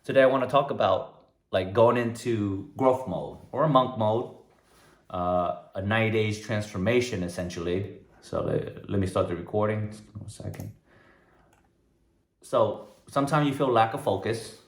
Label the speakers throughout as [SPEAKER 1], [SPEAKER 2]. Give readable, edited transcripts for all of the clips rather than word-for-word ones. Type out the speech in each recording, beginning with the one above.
[SPEAKER 1] Today I want to talk about like going into growth mode or monk mode, a 90 days transformation essentially. So let me start the recording. Just give me 1 second. So sometimes you feel lack of focus,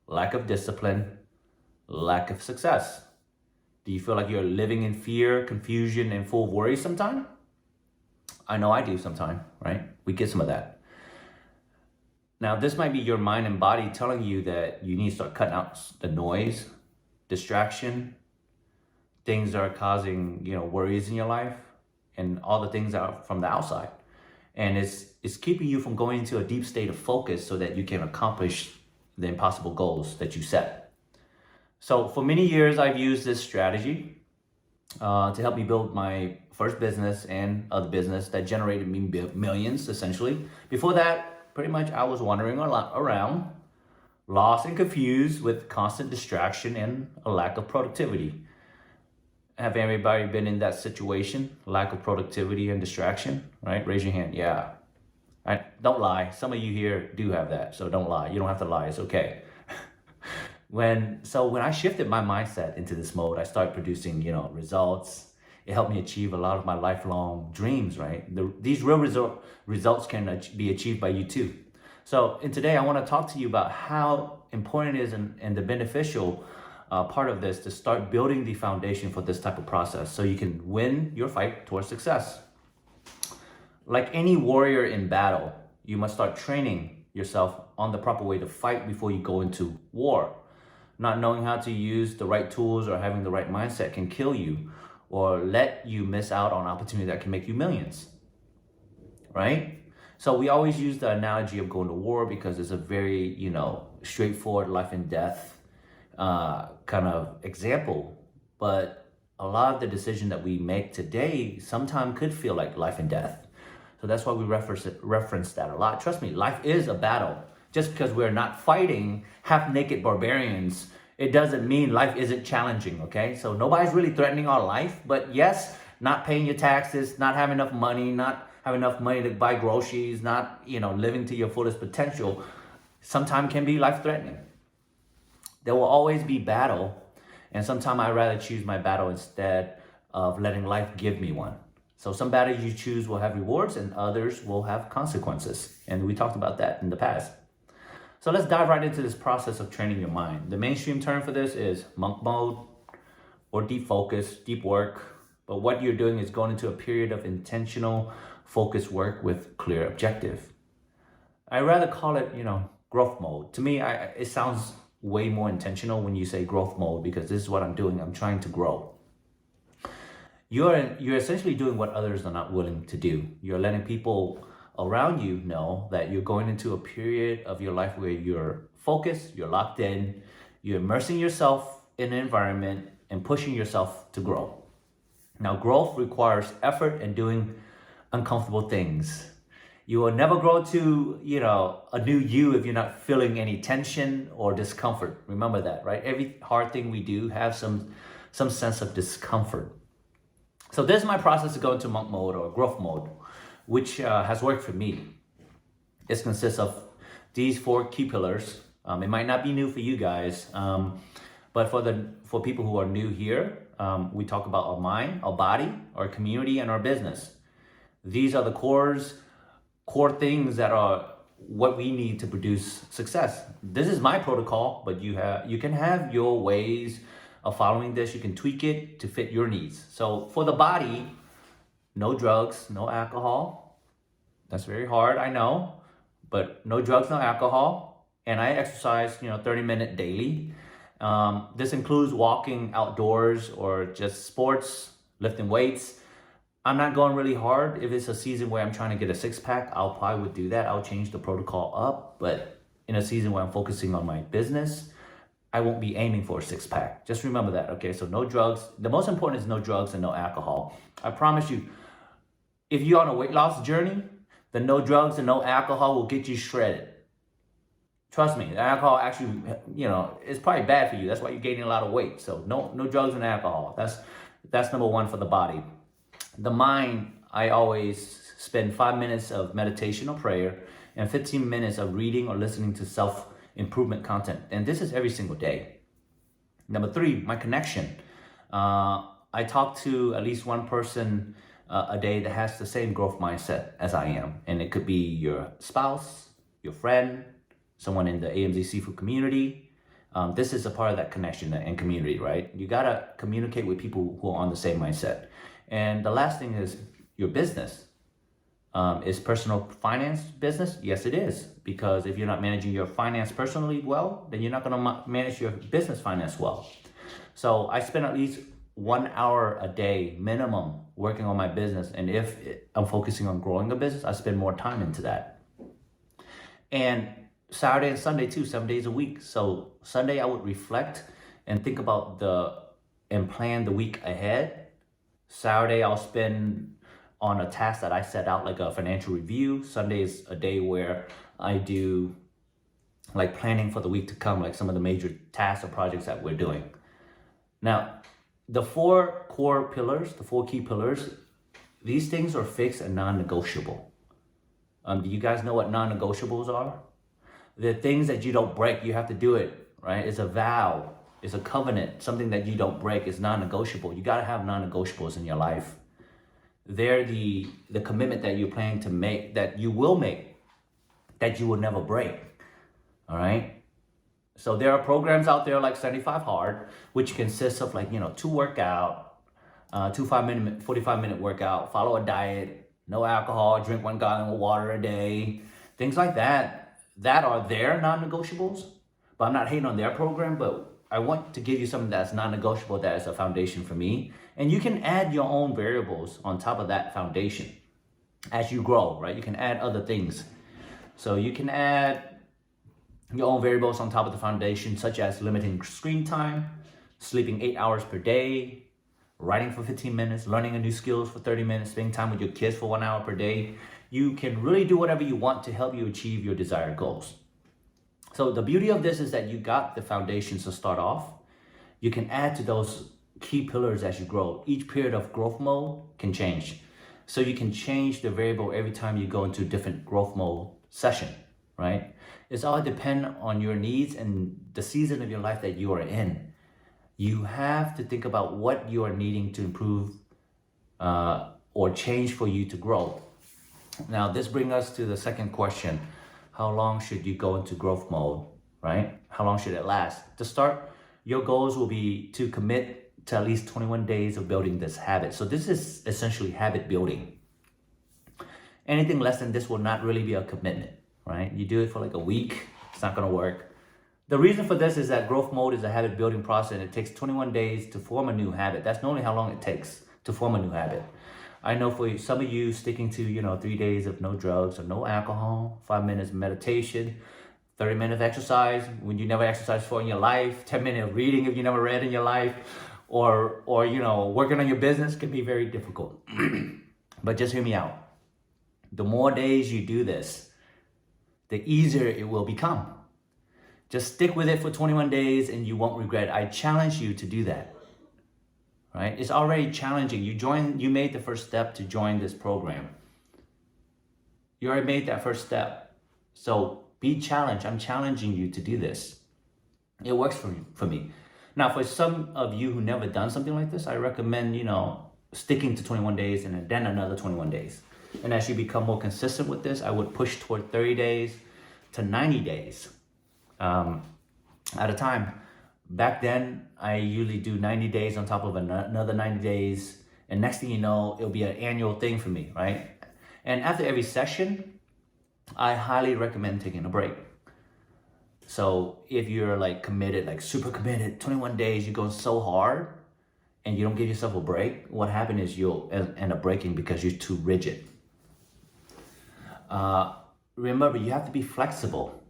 [SPEAKER 1] lack of discipline, lack of success. Do you feel like you're living in fear, confusion, and full of worry sometimes? I know I do sometimes, right? We get some of that. Now, this might be your mind and body telling you that you need to start cutting out the noise, distraction, things that are causing, worries in your life, and all the things that are from the outside. And it's keeping you from going into a deep state of focus so that you can accomplish the impossible goals that you set. So for many years, I've used this strategy to help me build my first business and other business that generated me millions, essentially. Before that, pretty much I was wandering around, lost and confused with constant distraction and a lack of productivity. Have anybody been in that situation? Lack of productivity and distraction, right? Raise your hand. Yeah. Don't lie. Some of you here do have that, so don't lie. You don't have to lie. It's okay. When I shifted my mindset into this mode, I started producing, results. It helped me achieve a lot of my lifelong dreams, right? These real results can be achieved by you too. So, today I want to talk to you about how important it is and the beneficial part of this to start building the foundation for this type of process so you can win your fight towards success. Like any warrior in battle, you must start training yourself on the proper way to fight before you go into war. Not knowing how to use the right tools or having the right mindset can kill you or let you miss out on opportunity that can make you millions, right? So we always use the analogy of going to war because it's a very, straightforward life and death kind of example. But a lot of the decision that we make today sometimes could feel like life and death. So that's why we reference that a lot. Trust me, life is a battle. Just because we're not fighting half-naked barbarians, it doesn't mean life isn't challenging, okay? So nobody's really threatening our life, but yes, not paying your taxes, not having enough money, not having enough money to buy groceries, not, living to your fullest potential, sometimes can be life-threatening. There will always be battle, and sometimes I'd rather choose my battle instead of letting life give me one. So some battles you choose will have rewards and others will have consequences. And we talked about that in the past. So let's dive right into this process of training your mind. The mainstream term for this is monk mode or deep focus, deep work. But what you're doing is going into a period of intentional focused work with clear objective. I rather call it, growth mode. To me, it sounds way more intentional when you say growth mode because this is what I'm doing. I'm trying to grow. You're essentially doing what others are not willing to do. You're letting people around you know that you're going into a period of your life where you're focused, you're locked in, you're immersing yourself in an environment and pushing yourself to grow. Now, growth requires effort and doing uncomfortable things. You will never grow to, a new you if you're not feeling any tension or discomfort. Remember that, right? Every hard thing we do have some sense of discomfort. So this is my process to go into monk mode or growth mode, which has worked for me. It consists of these 4 key pillars. It might not be new for you guys, but for people who are new here, we talk about our mind, our body, our community, and our business. These are the core things that are what we need to produce success. This is my protocol, but you can have your ways of following this. You can tweak it to fit your needs. So for the body, no drugs, no alcohol. That's very hard, I know, but no drugs, no alcohol. And I exercise, 30-minute daily. This includes walking outdoors or just sports, lifting weights. I'm not going really hard. If it's a season where I'm trying to get a 6-pack, I'll probably would do that. I'll change the protocol up. But in a season where I'm focusing on my business, I won't be aiming for a 6-pack. Just remember that, okay? So no drugs. The most important is no drugs and no alcohol. I promise you, if you're on a weight loss journey, the no drugs and no alcohol will get you shredded. Trust me, the alcohol actually, is probably bad for you. That's why you're gaining a lot of weight. So no drugs and alcohol. That's number 1 for the body. The mind, I always spend 5 minutes of meditation or prayer and 15 minutes of reading or listening to self improvement content. And this is every single day. Number 3, my connection. I talk to at least one person a day that has the same growth mindset as I am. And it could be your spouse, your friend, someone in the AMZ Seafood community. This is a part of that connection and community, right? You gotta communicate with people who are on the same mindset. And the last thing is your business. Is personal finance business? Yes, it is. Because if you're not managing your finance personally well, then you're not gonna manage your business finance well. So I spend at least 1 hour a day minimum working on my business. And if I'm focusing on growing a business, I spend more time into that. And Saturday and Sunday too, 7 days a week. So Sunday I would reflect and think about and plan the week ahead. Saturday I'll spend on a task that I set out, like a financial review. Sunday is a day where I do like planning for the week to come, like some of the major tasks or projects that we're doing. Now, the 4 core pillars, the 4 key pillars, these things are fixed and non-negotiable. Do you guys know what non-negotiables are? The things that you don't break, you have to do it, right? It's a vow, it's a covenant, something that you don't break is non-negotiable. You gotta have non-negotiables in your life. They're the commitment that you're planning to make, that you will make, that you will never break, all right? So there are programs out there like 75 Hard, which consists of 2 workout, 45-minute workout, follow a diet, no alcohol, drink 1 gallon of water a day, things like that. That are their non-negotiables, but I'm not hating on their program, but I want to give you something that's non-negotiable, that is a foundation for me. And you can add your own variables on top of that foundation as you grow, right? You can add other things. So you can add your own variables on top of the foundation, such as limiting screen time, sleeping 8 hours per day, writing for 15 minutes, learning a new skills for 30 minutes, spending time with your kids for 1 hour per day. You can really do whatever you want to help you achieve your desired goals. So the beauty of this is that you got the foundations to start off. You can add to those key pillars as you grow. Each period of growth mode can change. So you can change the variable every time you go into a different growth mode session, right? It's all depend on your needs and the season of your life that you are in. You have to think about what you are needing to improve or change for you to grow. Now, this brings us to the second question. How long should you go into growth mode, right? How long should it last? To start, your goals will be to commit to at least 21 days of building this habit. So this is essentially habit building. Anything less than this will not really be a commitment, right? You do it for like a week, it's not gonna work. The reason for this is that growth mode is a habit building process, and it takes 21 days to form a new habit. That's normally how long it takes to form a new habit. I know for some of you, sticking to 3 days of no drugs or no alcohol, 5 minutes of meditation, 30 minutes of exercise when you never exercised before in your life, 10 minutes of reading if you never read in your life, or working on your business can be very difficult. But just hear me out. The more days you do this, the easier it will become. Just stick with it for 21 days and you won't regret it. I challenge you to do that. Right? It's already challenging. You made the first step to join this program. You already made that first step. So be challenged. I'm challenging you to do this. It works for me. Now, for some of you who never done something like this, I recommend, sticking to 21 days and then another 21 days. And as you become more consistent with this, I would push toward 30 days to 90 days at a time. Back then, I usually do 90 days on top of another 90 days. And next thing you know, it'll be an annual thing for me, right? And after every session, I highly recommend taking a break. So if you're committed, super committed, 21 days, you're going so hard and you don't give yourself a break, what happens is you'll end up breaking because you're too rigid. Remember, you have to be flexible.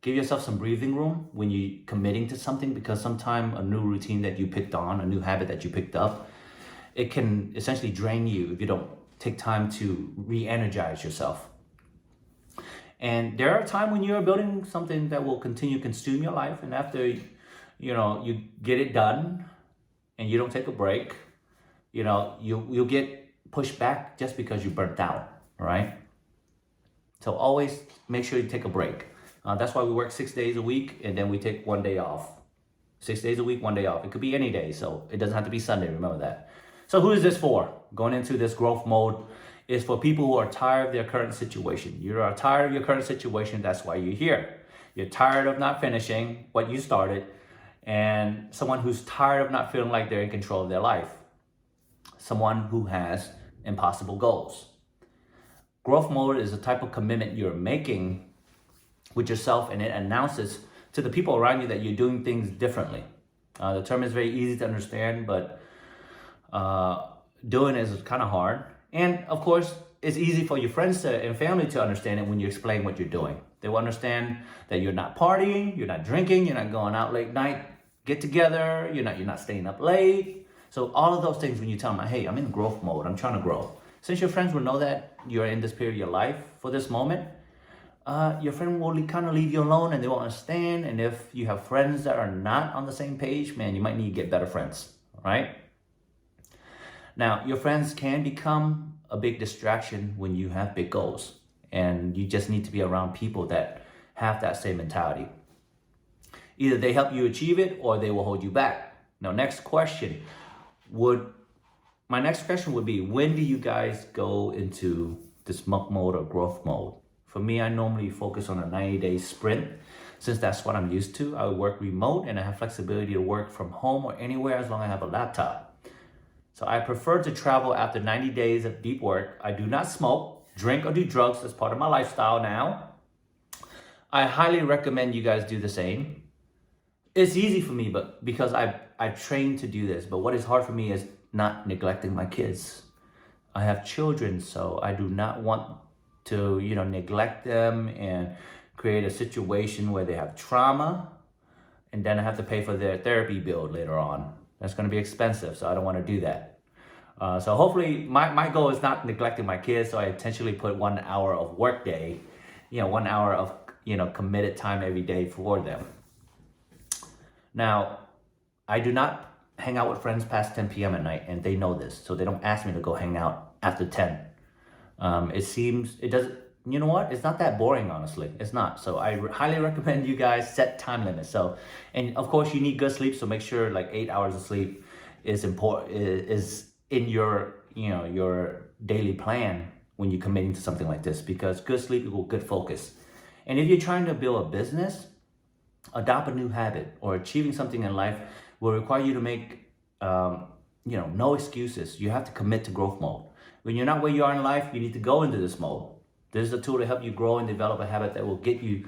[SPEAKER 1] Give yourself some breathing room when you're committing to something, because sometimes a new routine that you picked on, a new habit that you picked up, it can essentially drain you if you don't take time to re-energize yourself. And there are times when you're building something that will continue to consume your life, and after you get it done and you don't take a break, you'll get pushed back just because you burnt out, right? So always make sure you take a break. That's why we work 6 days a week and then we take 1 day off. 6 days a week, 1 day off. It could be any day, so it doesn't have to be Sunday, remember that. So who is this for? Going into this growth mode is for people who are tired of their current situation. You are tired of your current situation, that's why you're here. You're tired of not finishing what you started, and someone who's tired of not feeling like they're in control of their life. Someone who has impossible goals. Growth mode is a type of commitment you're making with yourself, and it announces to the people around you that you're doing things differently. The term is very easy to understand, but doing it is kind of hard. And of course, it's easy for your friends and family to understand it when you explain what you're doing. They will understand that you're not partying, you're not drinking, you're not going out late night, get together, you're not staying up late. So all of those things, when you tell them, hey, I'm in growth mode, I'm trying to grow. Since your friends will know that you're in this period of your life for this moment, your friend will kind of leave you alone and they won't understand. And if you have friends that are not on the same page, man, you might need to get better friends, right? Now, your friends can become a big distraction when you have big goals, and you just need to be around people that have that same mentality. Either they help you achieve it or they will hold you back. Now, my next question would be, when do you guys go into this monk mode or growth mode? For me, I normally focus on a 90-day sprint, since that's what I'm used to. I work remote and I have flexibility to work from home or anywhere as long as I have a laptop. So I prefer to travel after 90 days of deep work. I do not smoke, drink, or do drugs as part of my lifestyle now. I highly recommend you guys do the same. It's easy for me, but because I've trained to do this. But what is hard for me is not neglecting my kids. I have children, so I do not want to, neglect them and create a situation where they have trauma, and then I have to pay for their therapy bill later on. That's going to be expensive, so I don't want to do that. So hopefully, my goal is not neglecting my kids, so I intentionally put 1 hour of work day, 1 hour of, committed time every day for them. Now, I do not hang out with friends past 10 p.m. at night, and they know this, so they don't ask me to go hang out after 10. You know what? It's not that boring, honestly. It's not. So I highly recommend you guys set time limits. So, and of course you need good sleep. So make sure like 8 hours of sleep is important, is in your, your daily plan when you're committing to something like this, because good sleep equals good focus. And if you're trying to build a business, adopt a new habit, or achieving something in life will require you to make, no excuses. You have to commit to growth mode. When you're not where you are in life, you need to go into this mode. This is a tool to help you grow and develop a habit that will get you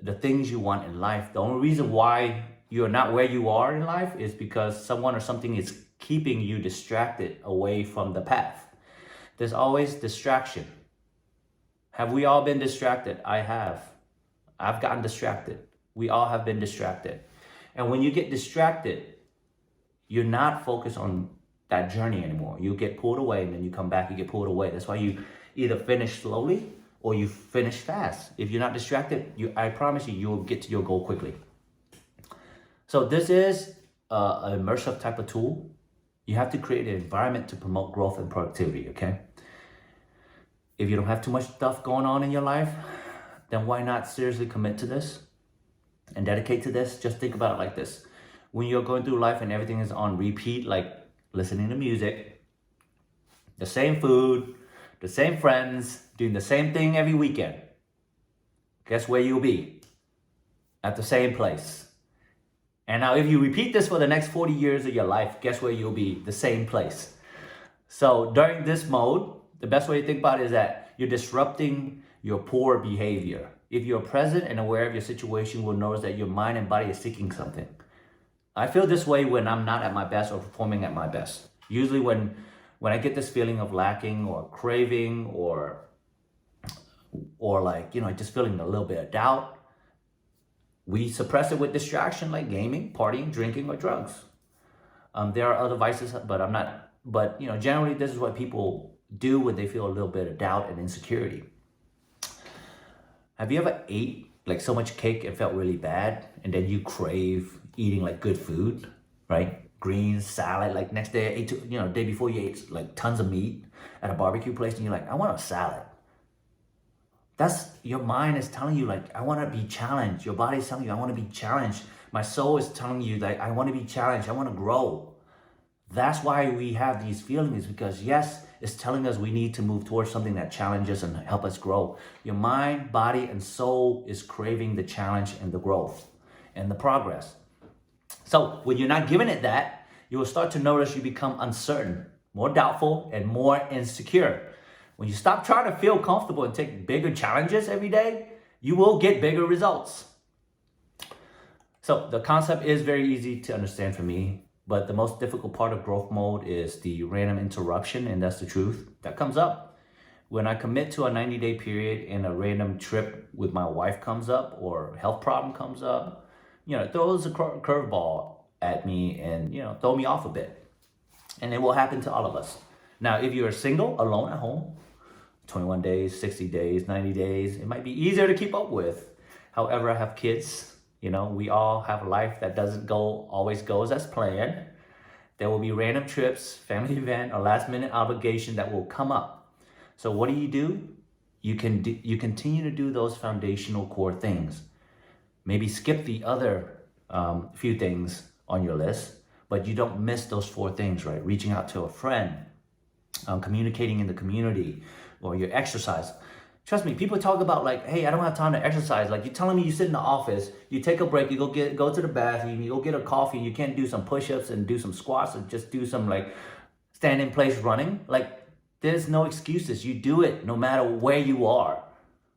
[SPEAKER 1] the things you want in life. The only reason why you're not where you are in life is because someone or something is keeping you distracted away from the path. There's always distraction. Have we all been distracted? I have. I've gotten distracted. We all have been distracted. And when you get distracted, you're not focused on that journey anymore. You get pulled away, and then you come back, you get pulled away. That's why you either finish slowly or you finish fast. If you're not distracted, I promise you will get to your goal quickly. So this is an immersive type of tool. You have to create an environment to promote growth and productivity, okay? If you don't have too much stuff going on in your life, then why not seriously commit to this and dedicate to this? Just think about it like this. When you're going through life and everything is on repeat, like listening to music, the same food, the same friends, doing the same thing every weekend, guess where you'll be? At the same place. And now if you repeat this for the next 40 years of your life, guess where you'll be? The same place. So during this mode, the best way to think about it is that you're disrupting your poor behavior. If you're present and aware of your situation, you will notice that your mind and body is seeking something. I feel this way when I'm not at my best or performing at my best. Usually when I get this feeling of lacking or craving or like, just feeling a little bit of doubt, we suppress it with distraction like gaming, partying, drinking, or drugs. There are other vices, but generally this is what people do when they feel a little bit of doubt and insecurity. Have you ever ate like so much cake and felt really bad, and then you crave eating like good food, right? Greens, salad, like next day, day before you ate like tons of meat at a barbecue place, and you're like, I want a salad. That's your mind is telling you, like, I want to be challenged. Your body is telling you, I want to be challenged. My soul is telling you, like, I want to be challenged. I want to grow. That's why we have these feelings, because yes, it's telling us we need to move towards something that challenges and help us grow. Your mind, body, and soul is craving the challenge and the growth and the progress. So when you're not giving it that, you will start to notice you become uncertain, more doubtful, and more insecure. When you stop trying to feel comfortable and take bigger challenges every day, you will get bigger results. So the concept is very easy to understand for me, but the most difficult part of growth mode is the random interruption, and that's the truth that comes up. When I commit to a 90-day period and a random trip with my wife comes up or health problem comes up, it throws a curveball at me and, throw me off a bit. And it will happen to all of us. Now, if you're single, alone at home, 21 days, 60 days, 90 days, it might be easier to keep up with. However, I have kids. We all have a life that doesn't always goes as planned. There will be random trips, family event, or last minute obligation that will come up. So what do? You continue to do those foundational core things. Maybe skip the other few things on your list, but you don't miss those 4 things, right? Reaching out to a friend, communicating in the community, or your exercise. Trust me, people talk about like, hey, I don't have time to exercise. Like, you're telling me you sit in the office, you take a break, you go to the bathroom, you go get a coffee, you can't do some push-ups and do some squats or just do some like stand in place running. Like, there's no excuses. You do it no matter where you are,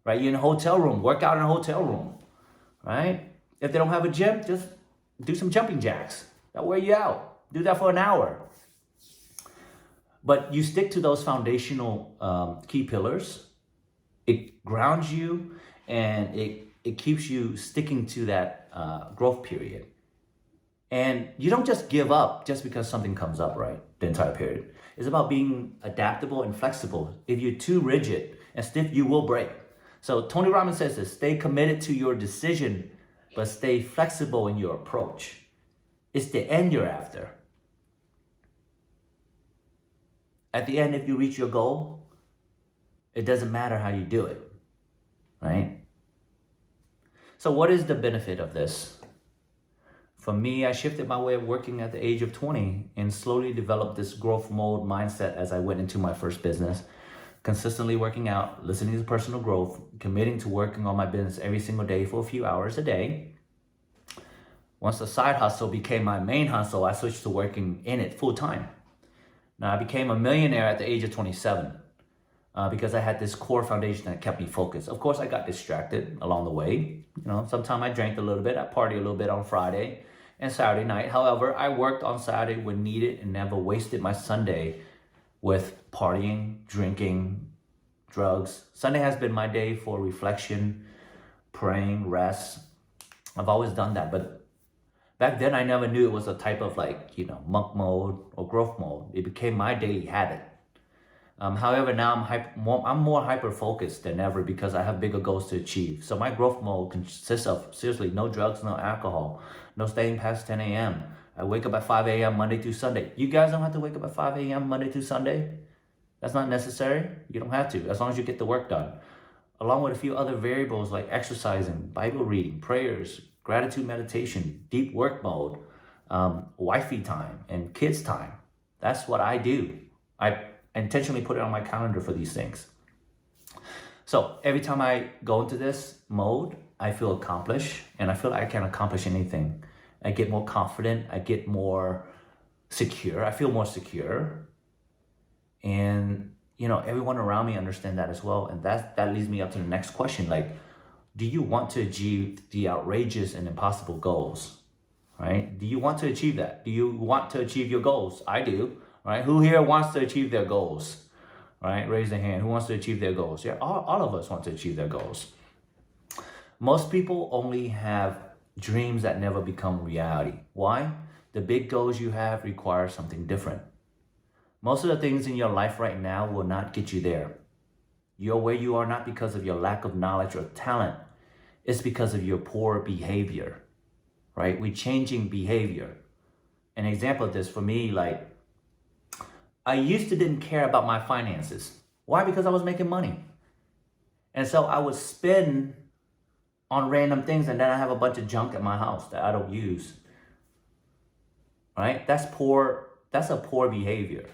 [SPEAKER 1] right? You're in a hotel room, work out in a hotel room, right? If they don't have a gym, just do some jumping jacks. That'll wear you out. Do that for an hour. But you stick to those foundational key pillars. It grounds you and it keeps you sticking to that growth period. And you don't just give up just because something comes up, right? The entire period. It's about being adaptable and flexible. If you're too rigid and stiff, you will break. So Tony Robbins says this: stay committed to your decision, but stay flexible in your approach. It's the end you're after. At the end, if you reach your goal, it doesn't matter how you do it, right? So what is the benefit of this? For me, I shifted my way of working at the age of 20 and slowly developed this growth mode mindset as I went into my first business, consistently working out, listening to personal growth, committing to working on my business every single day for a few hours a day. Once the side hustle became my main hustle, I switched to working in it full time. Now, I became a millionaire at the age of 27 because I had this core foundation that kept me focused. Of course, I got distracted along the way. Sometimes I drank a little bit, I partied a little bit on Friday and Saturday night. However, I worked on Saturday when needed and never wasted my Sunday with partying, drinking, drugs. Sunday has been my day for reflection, praying, rest. I've always done that, but back then I never knew it was a type of monk mode or growth mode. It became my daily habit. However, now I'm more hyper-focused than ever because I have bigger goals to achieve. So my growth mode consists of, seriously, no drugs, no alcohol, no staying past 10 a.m. I wake up at 5 a.m. Monday through Sunday. You guys don't have to wake up at 5 a.m. Monday through Sunday. That's not necessary. You don't have to, as long as you get the work done. Along with a few other variables like exercising, Bible reading, prayers, gratitude meditation, deep work mode, wifey time, and kids time. That's what I do. I intentionally put it on my calendar for these things. So every time I go into this mode, I feel accomplished and I feel like I can accomplish anything. I get more confident. I get more secure. I feel more secure. And, everyone around me understand that as well. And that leads me up to the next question. Like, do you want to achieve the outrageous and impossible goals, right? Do you want to achieve that? Do you want to achieve your goals? I do. Right? Who here wants to achieve their goals? Right? Raise their hand. Who wants to achieve their goals? Yeah, all of us want to achieve their goals. Most people only have dreams that never become reality. Why? The big goals you have require something different. Most of the things in your life right now will not get you there. You're where you are not because of your lack of knowledge or talent. It's because of your poor behavior. Right? We're changing behavior. An example of this for me, I used to didn't care about my finances. Why? Because I was making money. And so I would spend on random things, and then I have a bunch of junk at my house that I don't use. Right? That's a poor behavior.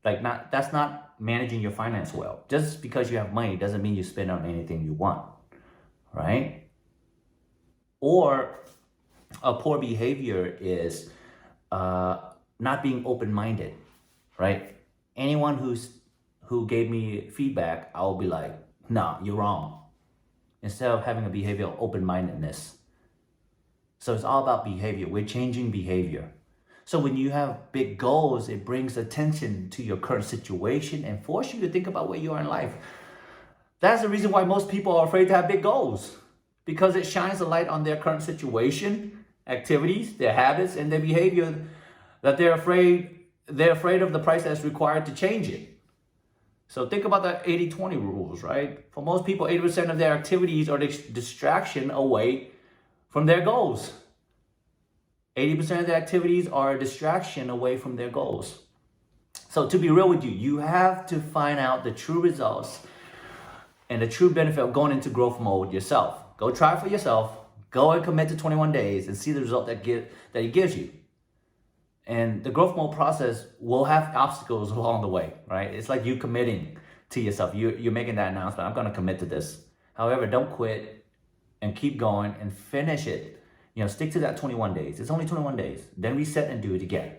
[SPEAKER 1] That's not managing your finance well. Just because you have money doesn't mean you spend on anything you want. Right? Or a poor behavior is not being open-minded. Right? Anyone who gave me feedback, I'll be like, no, you're wrong. Instead of having a behavior of open-mindedness. So it's all about behavior. We're changing behavior. So when you have big goals, it brings attention to your current situation and force you to think about where you are in life. That's the reason why most people are afraid to have big goals, because it shines a light on their current situation, activities, their habits, and their behavior, that they're afraid of the price that's required to change it. So think about the 80-20 rules, right? For most people, 80% of their activities are distraction away from their goals. 80% of their activities are a distraction away from their goals. So to be real with you, you have to find out the true results and the true benefit of going into growth mode yourself. Go try it for yourself. Go and commit to 21 days and see the result that it gives you. And the growth mode process will have obstacles along the way, right? It's like you committing to yourself. You're making that announcement. I'm going to commit to this. However, don't quit and keep going and finish it. Stick to that 21 days. It's only 21 days. Then reset and do it again.